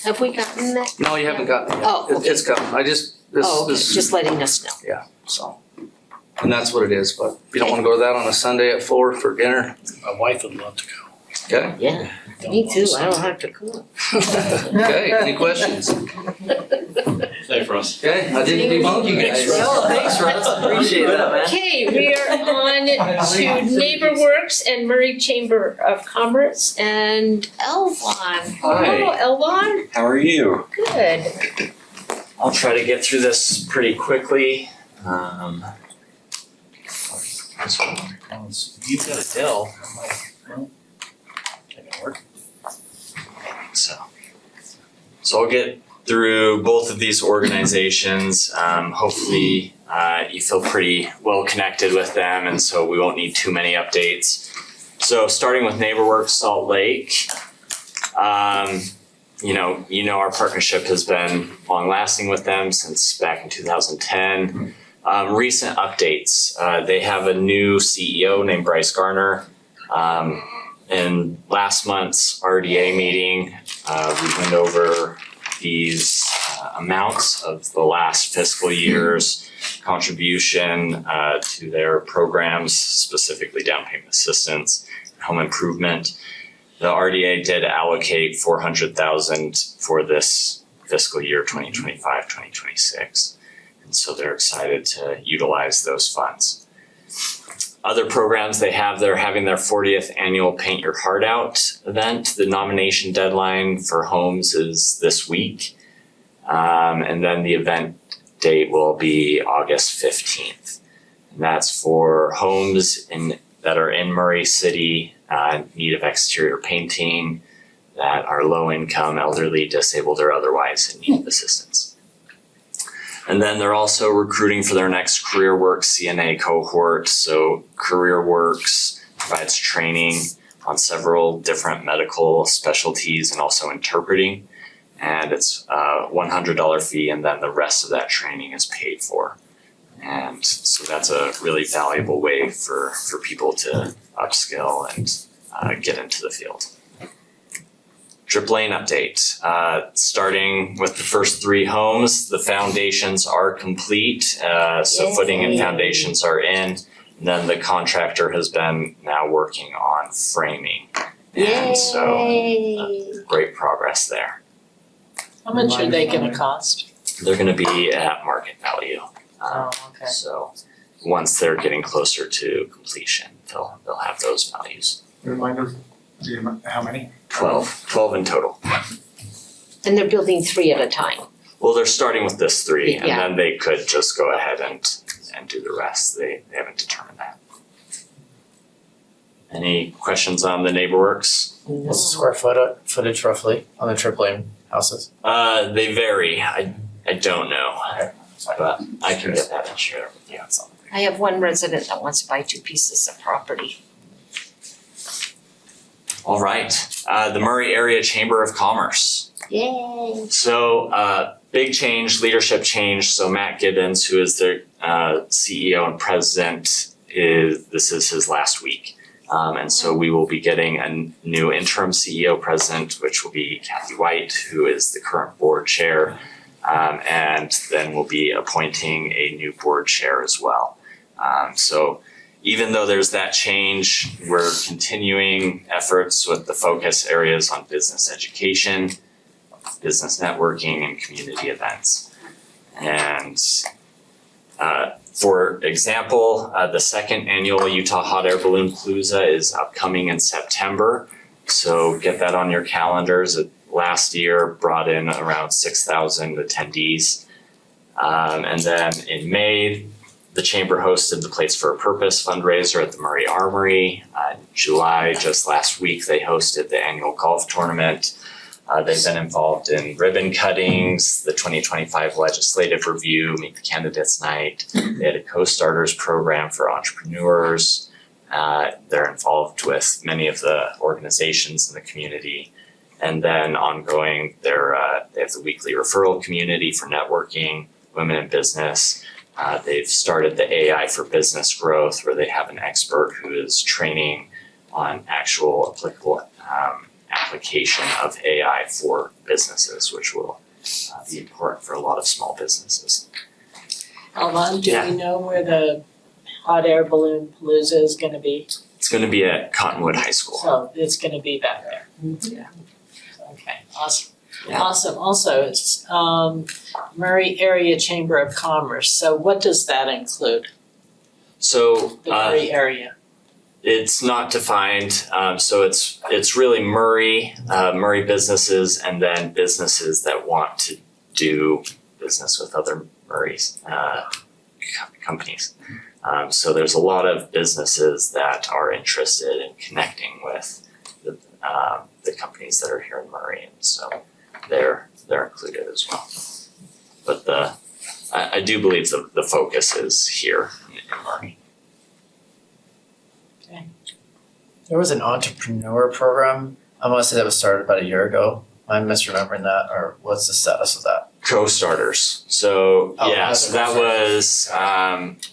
Have we gotten that? no, you haven't gotten it yet. Oh, okay. It's coming, Just letting us know. yeah, so. And that's what it is, but if you don't wanna go to that on a Sunday at 4 for dinner, My wife would love to go. okay? Yeah, me too, I don't have to cook. Okay, any questions? Thanks, Russ. Okay, I didn't debunk you guys. No, thanks, Russ, appreciate that, man. Okay, we are on to NeighborWorks and Murray Chamber of Commerce and Elvon. Hello, Elvon, How are you? good. I'll try to get through this pretty quickly. You've got a Dell. I'm like, well, that can work. So I'll get through both of these organizations. Hopefully, you feel pretty well connected with them, and so we won't need too many updates. So starting with NeighborWorks Salt Lake. You know our partnership has been long lasting with them since back in 2010. Recent updates, they have a new CEO named Bryce Garner, in last month's RDA meeting, we went over these amounts of the last fiscal year's contribution to their programs, specifically down payment assistance, home improvement. The RDA did allocate $400,000 for this fiscal year 2025-2026. And so they're excited to utilize those funds. Other programs they have, they're having their 40th annual Paint Your Heart Out event. The nomination deadline for homes is this week. And then the event date will be August 15th. And that's for homes that are in Murray City, in need of exterior painting, that are low income, elderly, disabled, or otherwise in need of assistance. And then they're also recruiting for their next CareerWorks CNA cohort. So CareerWorks provides training on several different medical specialties and also interpreting. And it's a $100 fee, and then the rest of that training is paid for. And so that's a really valuable way for people to upskill and get into the field. Drip Lane update. Starting with the first 3 homes, the foundations are complete. So footing and foundations are in. And then the contractor has been now working on framing. And so great progress there. How much are they gonna cost? They're gonna be at market value. Okay. So once they're getting closer to completion, they'll have those values. Reminder, how many? 12 in total. And they're building 3 at a time. Well, they're starting with this 3, and Yeah. then they could just go ahead and do the rest. They haven't determined that. Any questions on the NeighborWorks? What's the square footage roughly on the Drip Lane houses? They vary. I don't know, but I can get that and share it with you. I have one resident that wants to buy 2 pieces of property. All right, the Murray Area Chamber of Commerce. Yay. So big change, leadership change. So Matt Gibbons, who is the CEO and president, this is his last week. And so we will be getting a new interim CEO president, which will be Kathy White, who is the current board chair. And then we'll be appointing a new board chair as well. So even though there's that change, we're continuing efforts with the focus areas on business education, business networking, and community events. And for example, the 2nd annual Utah Hot Air Balloon Palooza is upcoming in September. So get that on your calendars. Last year brought in around 6,000 attendees. And then in May, the Chamber hosted the Plates for a Purpose fundraiser at the Murray Armory. In July, just last week, they hosted the annual golf tournament. They've been involved in ribbon cuttings, the 2025 legislative review, Meet the Candidates Night. They had a co-starters program for entrepreneurs. They're involved with many of the organizations in the community. And then ongoing, they have the weekly referral community for networking, women in business. They've started the AI for Business Growth, where they have an expert who is training on actual applicable application of AI for businesses, which will be important for a lot of small businesses. Alon, do we know where the hot air balloon palooza is gonna be? It's going to be at Cottonwood High School. So it's gonna be back there. Yeah. Okay, awesome. Yeah. Awesome. Also, it's Murray Area Chamber of Commerce. So what does that include, So the Murray area? it's not defined. So it's really Murray businesses, and then businesses that want to do business with other Murray's companies. So there's a lot of businesses that are interested in connecting with the companies that are here in Murray, and so they're included as well. But I do believe the focus is here in Murray. There was an entrepreneur program, I want to say that was started about a year ago, I'm misremembering that, or what's the status of that? Co-starters. So Oh, yeah, that's so that was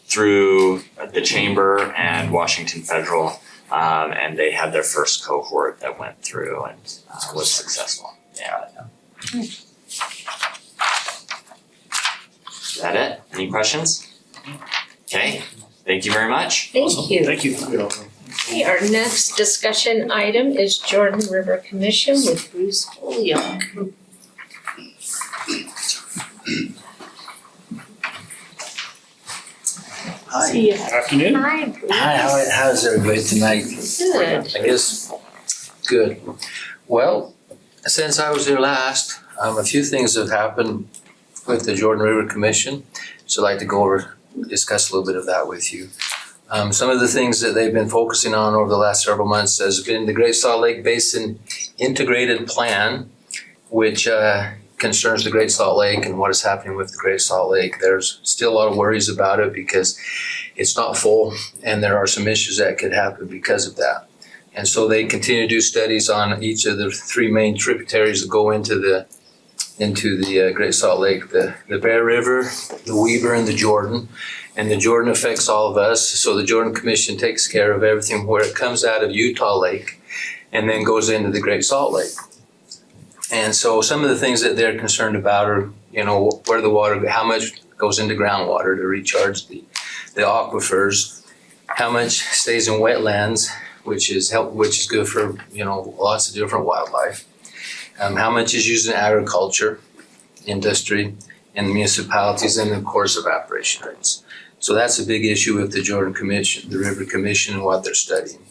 through the chamber and Washington Federal, and they had their first cohort that went through and was successful. Yeah. Is that it? Any questions? Okay. Thank you very much. Thank you. Thank you. Okay, our next discussion item is Jordan River Commission with Bruce Holyoke. See ya. Afternoon. Hi, Bruce. Hi, how's everybody tonight? Good. I guess, good. Well, since I was here last, a few things have happened with the Jordan River Commission. So I'd like to go over, discuss a little bit of that with you. Some of the things that they've been focusing on over the last several months has been the Great Salt Lake Basin Integrated Plan, which concerns the Great Salt Lake and what is happening with the Great Salt Lake. There's still a lot of worries about it because it's not full and there are some issues that could happen because of that. And so they continue to do studies on each of the three main tributaries that go into the Great Salt Lake, the Bear River, the Weber, and the Jordan. And the Jordan affects all of us. So the Jordan Commission takes care of everything where it comes out of Utah Lake and then goes into the Great Salt Lake. And so some of the things that they're concerned about are, where the water, how much goes into groundwater to recharge the aquifers, how much stays in wetlands, which is good for, lots of different wildlife. How much is used in agriculture, industry, and municipalities, and of course evaporation rates. So that's a big issue with the Jordan Commission, the River Commission, and what they're studying.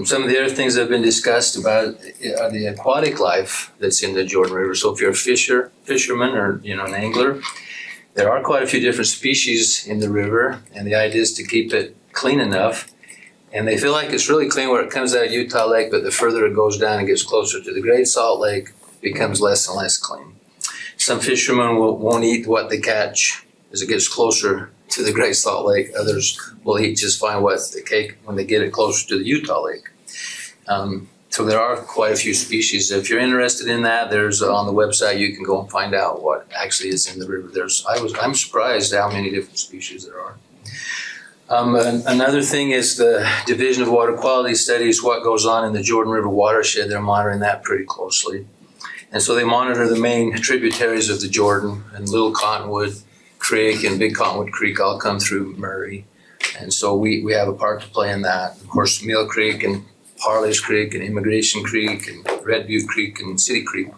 Some of the other things that have been discussed about are the aquatic life that's in the Jordan River. So if you're a fisherman or an angler, there are quite a few different species in the river, and the idea is to keep it clean enough. And they feel like it's really clean where it comes out of Utah Lake, but the further it goes down and gets closer to the Great Salt Lake, it becomes less and less clean. Some fishermen won't eat what they catch as it gets closer to the Great Salt Lake. Others will eat just fine what they take when they get it closer to the Utah Lake. So there are quite a few species. If you're interested in that, there's on the website you can go and find out what actually is in the river. I'm surprised how many different species there are. Another thing is the Division of Water Quality studies what goes on in the Jordan River watershed. They're monitoring that pretty closely. And so they monitor the main tributaries of the Jordan, and Little Cottonwood Creek and Big Cottonwood Creek all come through Murray. And so we have a part to play in that. Of course, Mill Creek and Parley's Creek and Immigration Creek and Red Butte Creek and City Creek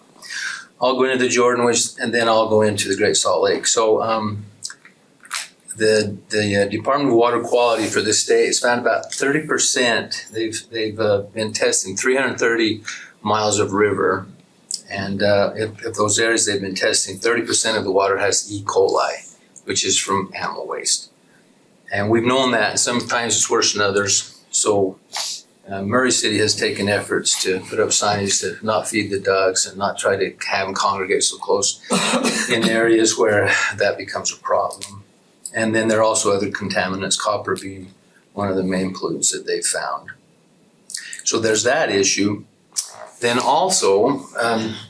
all go into the Jordan, and then all go into the Great Salt Lake. So the Department of Water Quality for the state has found about 30%. They've been testing 330 miles of river. And if those areas they've been testing, 30% of the water has E. coli, which is from animal waste. And we've known that, and sometimes it's worse than others. So Murray City has taken efforts to put up signage to not feed the dogs and not try to have them congregate so close in areas where that becomes a problem. And then there are also other contaminants, copper being one of the main pollutants that they've found. So there's that issue. Then also,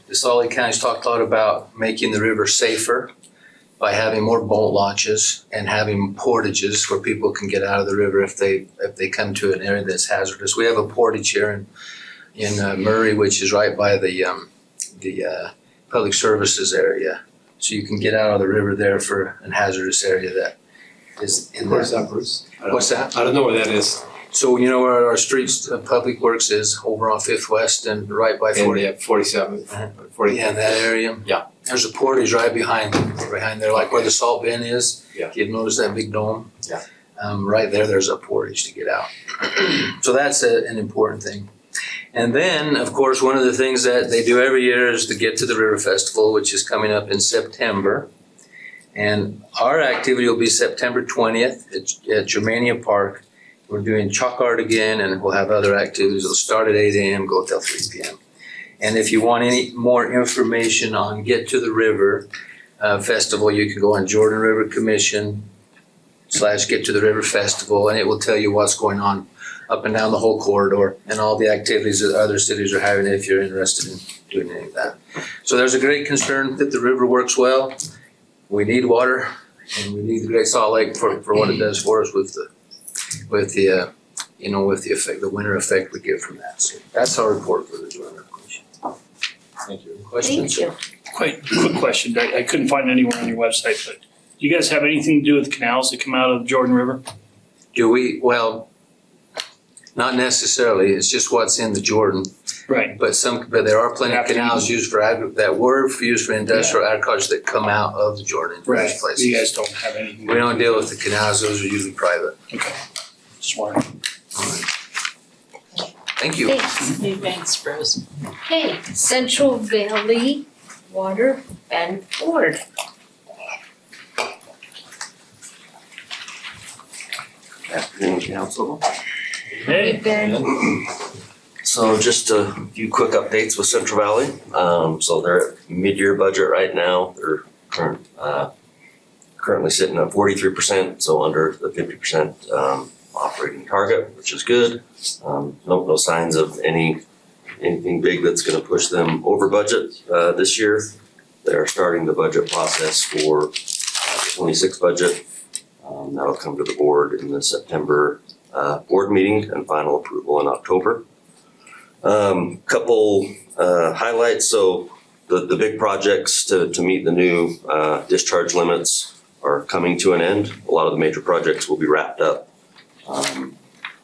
the Salt Lake County's talked a lot about making the river safer by having more boat launches and having portages where people can get out of the river if they come to an area that's hazardous. We have a portage here in Murray, which is right by the public services area. So you can get out of the river there for a hazardous area that is in there. Where's that, Bruce? What's that? I don't know where that is. So you know where our streets, Public Works is, over on 5th West and right by 40. And 47. Yeah, in that area. Yeah. There's a portage right behind there, like where the salt bin is. Yeah. You've noticed that big dome? Yeah. Right there's a portage to get out. So that's an important thing. And then, of course, one of the things that they do every year is the Get to the River Festival, which is coming up in September. And our activity will be September 20th at Germania Park. We're doing chalk art again, and we'll have other activities. It'll start at 8 a.m., go till 3 p.m. And if you want any more information on Get to the River Festival, you can go on Jordan River Commission / get to the River Festival, and it will tell you what's going on up and down the whole corridor and all the activities that other cities are having if you're interested in doing any of that. So there's a great concern that the river works well. We need water, and we need the Great Salt Lake for what it does for us with the effect, the winter effect we get from that. So that's our report for the Jordan River Commission. Thank you. Any questions? Thank you. Quick question. I couldn't find it anywhere on your website, but do you guys have anything to do with canals that come out of the Jordan River? Do we? Well, not necessarily. It's just what's in the Jordan. Right. But there are plenty of canals used for that were used for industrial agriculture that come out of the Jordan in Right. various places. You guys don't have anything. We don't deal with the canals; those are usually private. Okay. Just wondering. Thank you. Thanks. Hey, thanks, Bruce. Okay, Central Valley Water, Ben Ford. Afternoon, Council. Hey. Ben. So just a few quick updates with Central Valley. So they're at mid-year budget right now. They're currently sitting at 43%, so under the 50% operating target, which is good. No signs of anything big that's going to push them over budget this year. They're starting the budget process for the 26 budget. That'll come to the board in the September board meeting and final approval in October. Couple highlights. So the big projects to meet the new discharge limits are coming to an end. A lot of the major projects will be wrapped up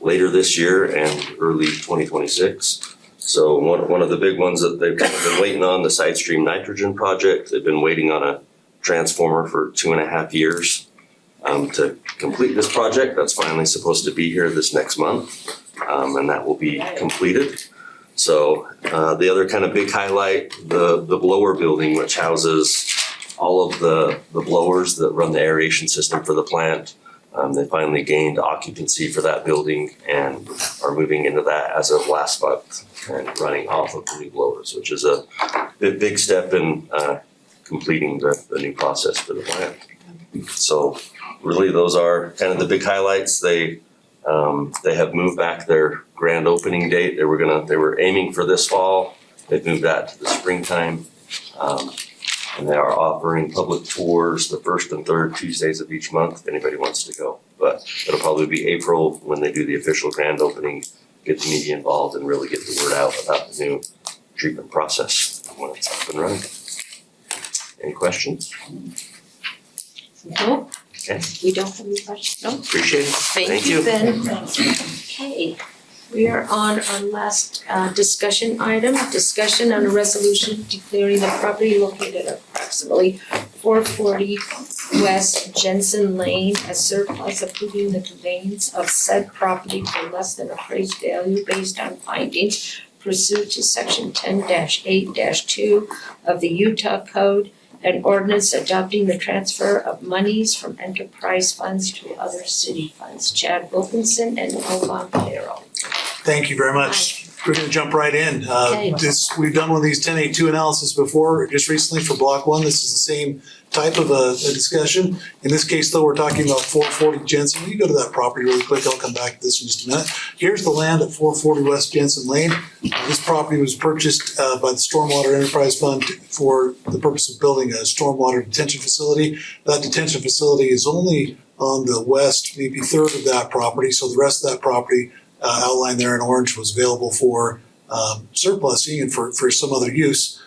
later this year and early 2026. So one of the big ones that they've kind of been waiting on, the side stream nitrogen project. They've been waiting on a transformer for 2.5 years to complete this project. That's finally supposed to be here this next month, and that will be completed. So the other kind of big highlight, the blower building, which houses all of the blowers that run the aeration system for the plant. They finally gained occupancy for that building and are moving into that as of last month and running off of the new blowers, which is a big step in completing the new process for the plant. So really those are kind of the big highlights. They have moved back their grand opening date. They were aiming for this fall. They've moved that to the springtime. And they are offering public tours the first and third Tuesdays of each month if anybody wants to go. But it'll probably be April when they do the official grand opening, get the media involved and really get the word out about the new treatment process when it's up and running. Any questions? No, Okay, we don't have any questions, no? appreciate it. Thank you, Ben. Okay, we are on our last discussion item, discussion on a resolution declaring the property located at approximately 440 West Jensen Lane as surplus, approving the conveyance of said property for less than appraised value based on findings pursuant to section 10-8-2 of the Utah Code, an ordinance adopting the transfer of monies from enterprise funds to other city funds. Chad Wilkinson and Noel Montero. Thank you very much. We're gonna jump right in. Okay. We've done one of these 1082 analysis before, just recently for block one. This is the same type of a discussion. In this case though, we're talking about 440 Jensen. You go to that property really quick. I'll come back to this in just a minute. Here's the land at 440 West Jensen Lane. This property was purchased by the Stormwater Enterprise Fund for the purpose of building a stormwater detention facility. That detention facility is only on the west, maybe third of that property. So the rest of that property outlined there in orange was available for surplusing and for some other use.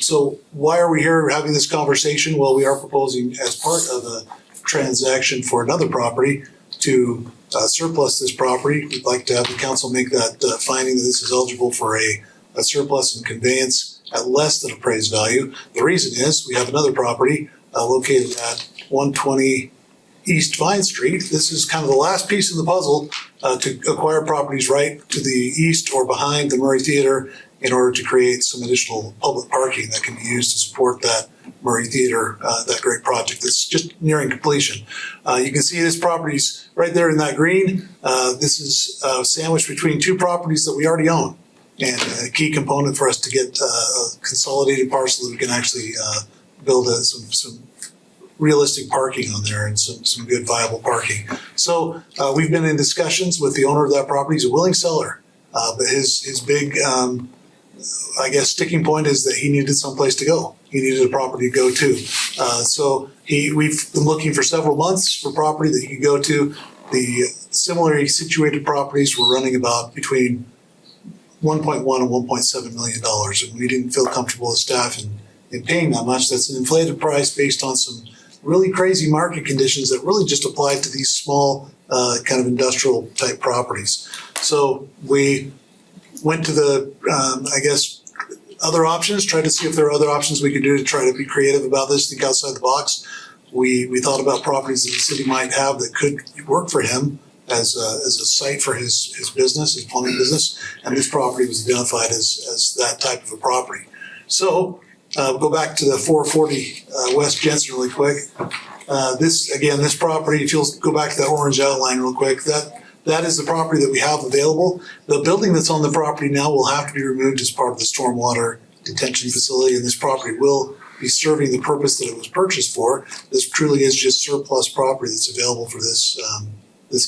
So why are we here having this conversation? Well, we are proposing as part of a transaction for another property to surplus this property. We'd like to have the council make that finding that this is eligible for a surplus and conveyance at less than appraised value. The reason is we have another property located at 120 East Vine Street. This is kind of the last piece of the puzzle to acquire properties right to the east or behind the Murray Theater in order to create some additional public parking that can be used to support that Murray Theater, that great project that's just nearing completion. You can see this property's right there in that green. This is sandwiched between two properties that we already own. And a key component for us to get a consolidated parcel that we can actually build some realistic parking on there and some good viable parking. So we've been in discussions with the owner of that property. He's a willing seller, but his big I guess sticking point is that he needed someplace to go. He needed a property to go to. So we've been looking for several months for property that he could go to. The similarly situated properties were running about between $1.1 and $1.7 million, and we didn't feel comfortable as staff in paying that much. That's an inflated price based on some really crazy market conditions that really just applied to these small kind of industrial type properties. So we went to the, I guess, other options, tried to see if there are other options we could do to try to be creative about this, think outside the box. We thought about properties that the city might have that could work for him as a site for his business, his plumbing business, and this property was identified as that type of a property. So go back to the 440 West Jensen really quick. This property, if you'll go back to that orange outline real quick, that is the property that we have available. The building that's on the property now will have to be removed as part of the stormwater detention facility, and this property will be serving the purpose that it was purchased for. This truly is just surplus property that's available for this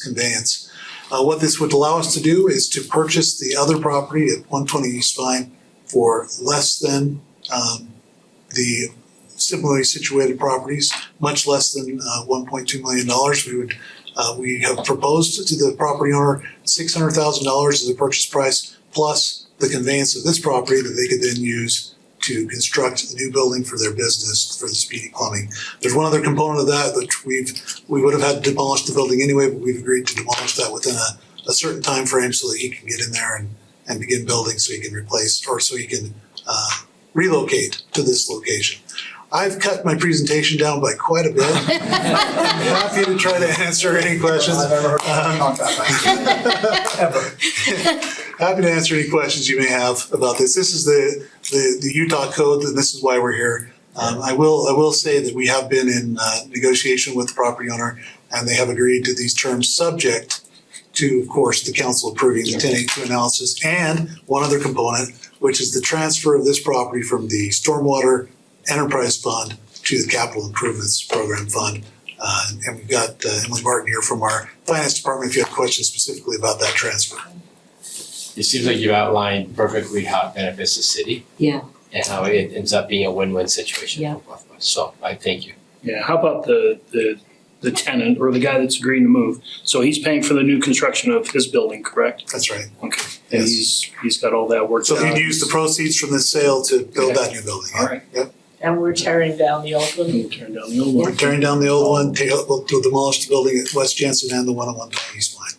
conveyance. What this would allow us to do is to purchase the other property at 120 East Vine for less than the similarly situated properties, much less than $1.2 million. We have proposed to the property owner $600,000 as a purchase price, plus the conveyance of this property that they could then use to construct a new building for their business for the Speedy Plumbing. There's one other component of that which we would have had to demolish the building anyway, but we've agreed to demolish that within a certain time frame so that he can get in there and begin building, so he can replace, or so he can relocate to this location. I've cut my presentation down by quite a bit. I'm happy to try to answer any questions. I've never heard that ever. Happy to answer any questions you may have about this. This is the Utah code, and this is why we're here. I will say that we have been in negotiation with the property owner, and they have agreed to these terms subject to, of course, the council approving the 1082 analysis, and one other component, which is the transfer of this property from the Stormwater Enterprise Fund to the Capital Improvements Program Fund. And we've got Emily Martin here from our Finance Department if you have questions specifically about that transfer. It seems like you outlined perfectly how it benefits the city. Yeah. And how it ends up being a win-win situation Yeah. for both of us. So I thank you. Yeah, how about the tenant or the guy that's agreeing to move? So he's paying for the new construction of his building, correct? That's right. Okay. And he's got all that work. So he'd use the proceeds from this sale to build that new building. All right. Yep. And we're tearing down the old one. We'll turn down the old We're one. tearing down the old one, we'll demolish the building at West Jensen and the one on 120 East Line.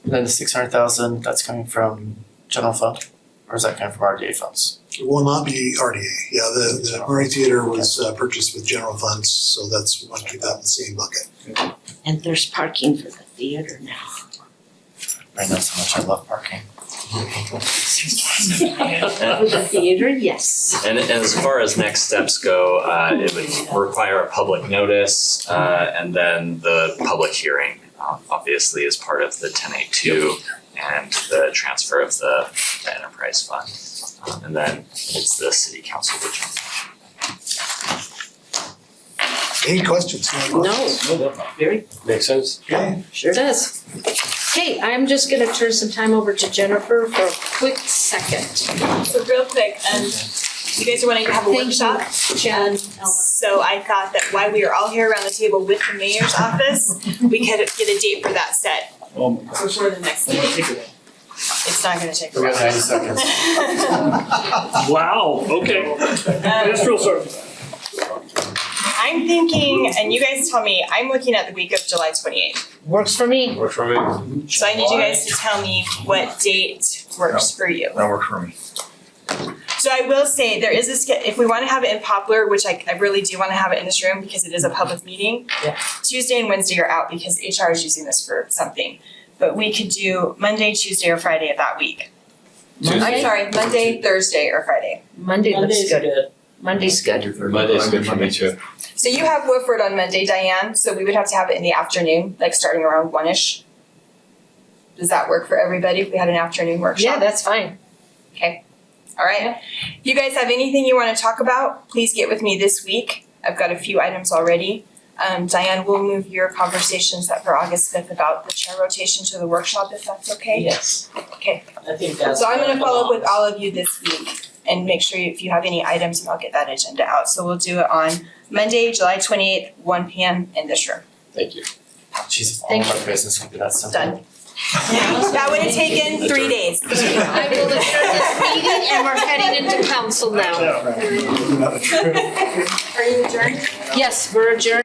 And then the 600,000, that's coming from general fund, or is that coming from RDA funds? It will not be RDA. Yeah, the Murray Theater was purchased with general funds, so that's, we want to keep that in the same bucket. And there's parking for the theater now. Right, that's how much I love parking. For the theater, yes. And as far as next steps go, it would require a public notice, and then the public hearing, obviously as part of the 1082 and the transfer of the enterprise fund. And then it's the city council determination. Any questions? No. Very. Makes sense? Okay. Sure does. Okay, I'm just gonna turn some time over to Jennifer for a quick second. So real quick, you guys are wanting to have a Thank you, workshop. Jen, And so I thought that while we are all here around the table with the mayor's office, we could get a date for that set before the next meeting. It's not gonna take a We while. got 90 seconds. Wow, okay. That's real sorry. I'm thinking, and you guys tell me, I'm looking at the week of July 28th. Works for me. Works for me. So I need you guys to tell me what date works for you. That works for me. So I will say, there is if we wanna have it in Poplar, which I really do wanna have it in this room because it is a public meeting. Yeah. Tuesday and Wednesday are out because HR is using this for something. But we could do Monday, Tuesday, or Friday of that week. I'm sorry, Monday, Thursday, or Friday. Monday looks Monday's good. good. Monday's good. Monday's good for me too. So you have Woodford on Monday, Diane, so we would have to have it in the afternoon, like starting around 1-ish. Does that work for everybody if we had an afternoon workshop? Yeah, that's fine. Okay, all right. If you guys have anything you wanna talk about, please get with me this week. I've got a few items already. Diane, we'll move your conversations set for August 5th about the chair rotation to the workshop, if that's okay? Yes. Okay. I think that's. So I'm gonna where it follow up with belongs. all of you this week and make sure if you have any items, and I'll get that agenda out. So we'll do it on Monday, July 28th, 1 p.m. in this room. Thank you. Jesus, all Thank of our business would be that simple. Done. That would have taken 3 days. I will adjourn this meeting and we're heading into council now. Not true. Are you adjourned? Yes, we're adjourned.